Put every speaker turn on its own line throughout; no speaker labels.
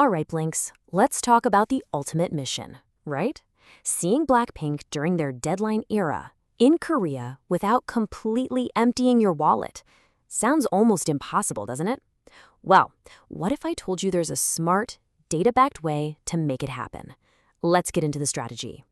All right, Blinks, let's talk about the ultimate mission, right? Seeing Blackpink during their deadline era in Korea without completely emptying your wallet. Sounds almost impossible, doesn't it? Well, what if I told you there's a smart, data-backed way to make it happen? Let's get into the strategy.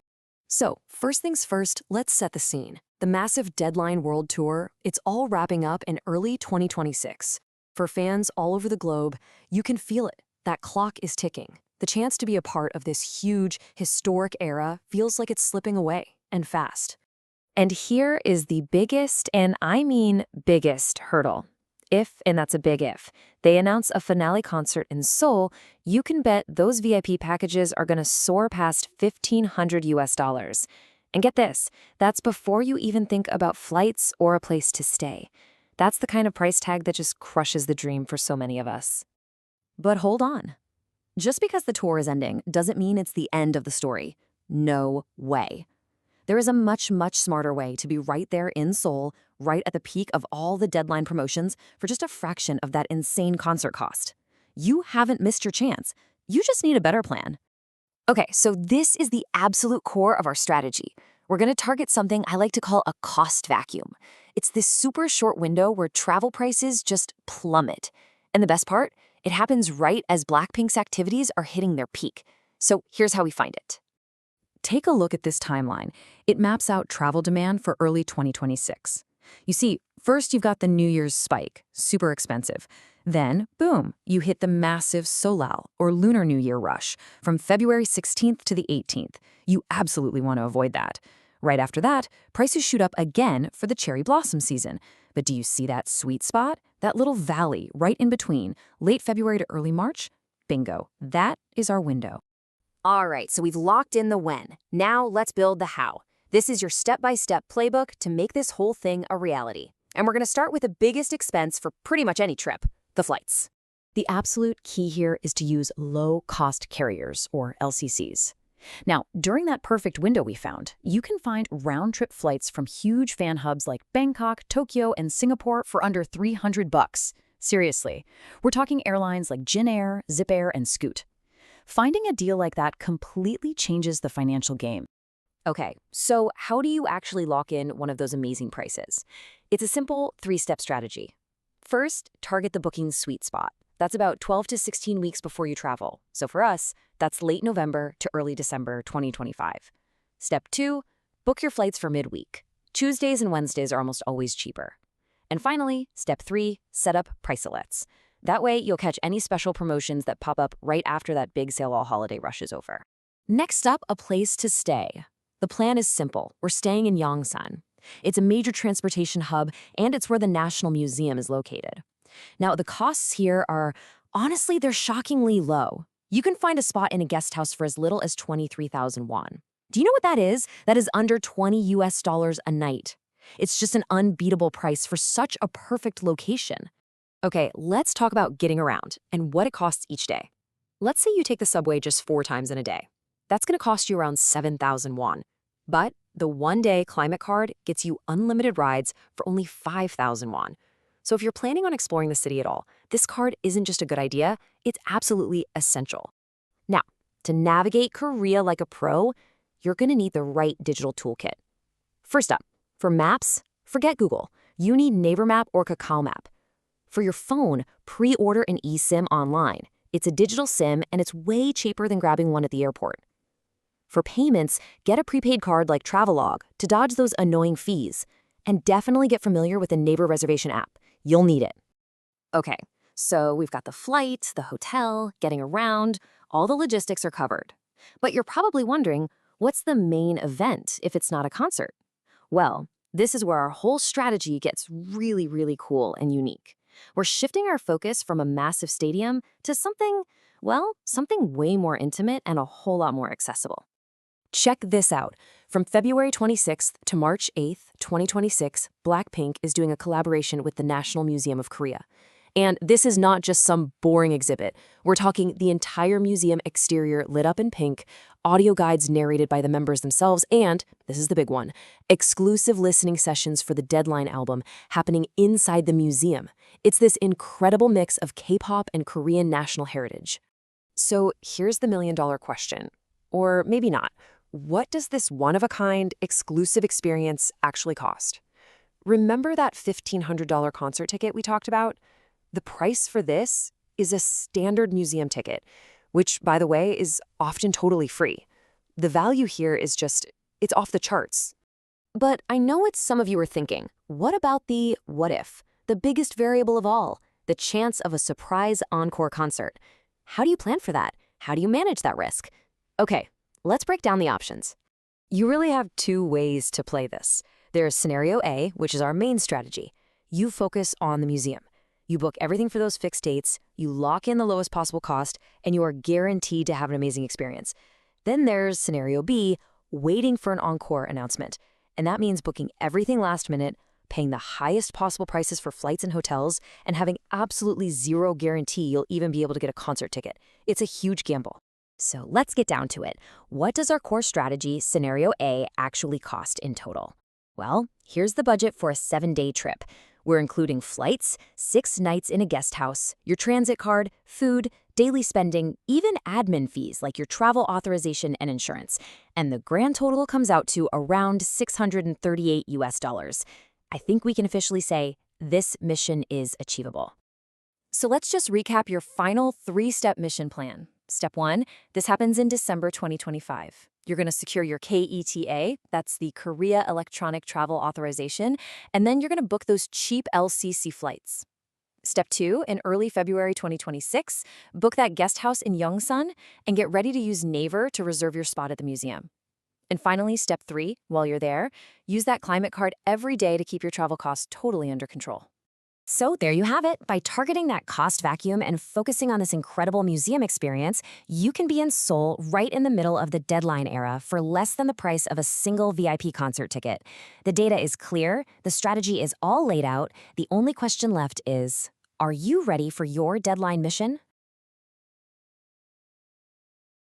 So, first things first, let's set the scene. The massive Deadline World Tour, it's all wrapping up in early 2026. For fans all over the globe, you can feel it. That clock is ticking. The chance to be a part of this huge, historic era feels like it's slipping away, and fast.
And here is the biggest, and I mean biggest, hurdle. If, and that's a big if, they announce a finale concert in Seoul, you can bet those VIP packages are going to soar past $1,500. And get this, that's before you even think about flights or a place to stay. That's the kind of price tag that just crushes the dream for so many of us. But hold on. Just because the tour is ending doesn't mean it's the end of the story. No way. There is a much, much smarter way to be right there in Seoul, right at the peak of all the deadline promotions for just a fraction of that insane concert cost. You haven't missed your chance. You just need a better plan. Okay, so this is the absolute core of our strategy. We're going to target something I like to call a cost vacuum. It's this super short window where travel prices just plummet. And the best part? It happens right as Blackpink's activities are hitting their peak. So here's how we find it.
Take a look at this timeline. It maps out travel demand for early 2026. You see, first you've got the New Year's spike, super expensive. Then, boom, you hit the massive Solal, or Lunar New Year rush, from February 16th to the 18th. You absolutely want to avoid that. Right after that, prices shoot up again for the cherry blossom season. But do you see that sweet spot? That little valley right in between, late February to early March? Bingo, that is our window.
All right, so we've locked in the when. Now let's build the how. This is your step-by-step playbook to make this whole thing a reality. And we're going to start with the biggest expense for pretty much any trip, the flights.
The absolute key here is to use low-cost carriers, or LCCs. Now, during that perfect window we found, you can find round-trip flights from huge fan hubs like Bangkok, Tokyo, and Singapore for under $300. Seriously, we're talking airlines like Jin Air, Zip Air, and Scoot. Finding a deal like that completely changes the financial game.
Okay, so how do you actually lock in one of those amazing prices? It's a simple three-step strategy. First, target the booking sweet spot. That's about 12 to 16 weeks before you travel. So for us, that's late November to early December 2025. Step 2, book your flights for midweek. Tuesdays and Wednesdays are almost always cheaper. And finally, step 3, set up price alerts. That way, you'll catch any special promotions that pop up right after that big sale all holiday rush is over.
Next up, a place to stay. The plan is simple. We're staying in Yongsan. It's a major transportation hub, and it's where the National Museum is located. Now, the costs here are, honestly, they're shockingly low. You can find a spot in a guest house for as little as 23,000 won. Do you know what that is? That is under $20 a night. It's just an unbeatable price for such a perfect location. Okay, let's talk about getting around and what it costs each day. Let's say you take the subway just 4 times in a day. That's going to cost you around 7,000 won. But the one-day climate card gets you unlimited rides for only 5,000 won. So if you're planning on exploring the city at all, this card isn't just a good idea, it's absolutely essential. Now, to navigate Korea like a pro, you're going to need the right digital toolkit. First up, for maps, forget Google. You need Naver Map or Kakao Map. For your phone, pre-order an eSIM online. It's a digital SIM, and it's way cheaper than grabbing one at the airport. For payments, get a prepaid card like Travelog to dodge those annoying fees. And definitely get familiar with the Naver reservation app. You'll need it. Okay, so we've got the flight, the hotel, getting around, all the logistics are covered. But you're probably wondering, what's the main event if it's not a concert? Well, this is where our whole strategy gets really, really cool and unique. We're shifting our focus from a massive stadium to something, well, something way more intimate and a whole lot more accessible. Check this out. From February 26th to March 8th, 2026, Blackpink is doing a collaboration with the National Museum of Korea. And this is not just some boring exhibit. We're talking the entire museum exterior lit up in pink, audio guides narrated by the members themselves, and, this is the big one, exclusive listening sessions for the Deadline album happening inside the museum. It's this incredible mix of K-pop and Korean national heritage.
So here's the million-dollar question. Or maybe not. What does this one-of-a-kind, exclusive experience actually cost? Remember that $1,500 concert ticket we talked about? The price for this is a standard museum ticket, which, by the way, is often totally free. The value here is just, it's off the charts.
But I know what some of you are thinking. What about the what if? The biggest variable of all, the chance of a surprise encore concert. How do you plan for that? How do you manage that risk? Okay, let's break down the options.
You really have two ways to play this. There's scenario A, which is our main strategy. You focus on the museum. You book everything for those fixed dates, you lock in the lowest possible cost, and you are guaranteed to have an amazing experience. Then there's scenario B, waiting for an encore announcement. And that means booking everything last minute, paying the highest possible prices for flights and hotels, and having absolutely zero guarantee you'll even be able to get a concert ticket. It's a huge gamble.
So let's get down to it. What does our core strategy, scenario A, actually cost in total? Well, here's the budget for a 7-day trip. We're including flights, 6 nights in a guest house, your transit card, food, daily spending, even admin fees like your travel authorization and insurance. And the grand total comes out to around $638 US. I think we can officially say this mission is achievable.
So let's just recap your final 3-step mission plan. Step 1, this happens in December 2025. You're going to secure your KETA, that's the Korea Electronic Travel Authorization, and then you're going to book those cheap LCC flights. Step 2, in early February 2026, book that guest house in Yongsan and get ready to use Naver to reserve your spot at the museum. And finally, step 3, while you're there, use that climate card every day to keep your travel costs totally under control.
So there you have it. By targeting that cost vacuum and focusing on this incredible museum experience, you can be in Seoul right in the middle of the deadline era for less than the price of a single VIP concert ticket. The data is clear, the strategy is all laid out. The only question left is, are you ready for your deadline mission?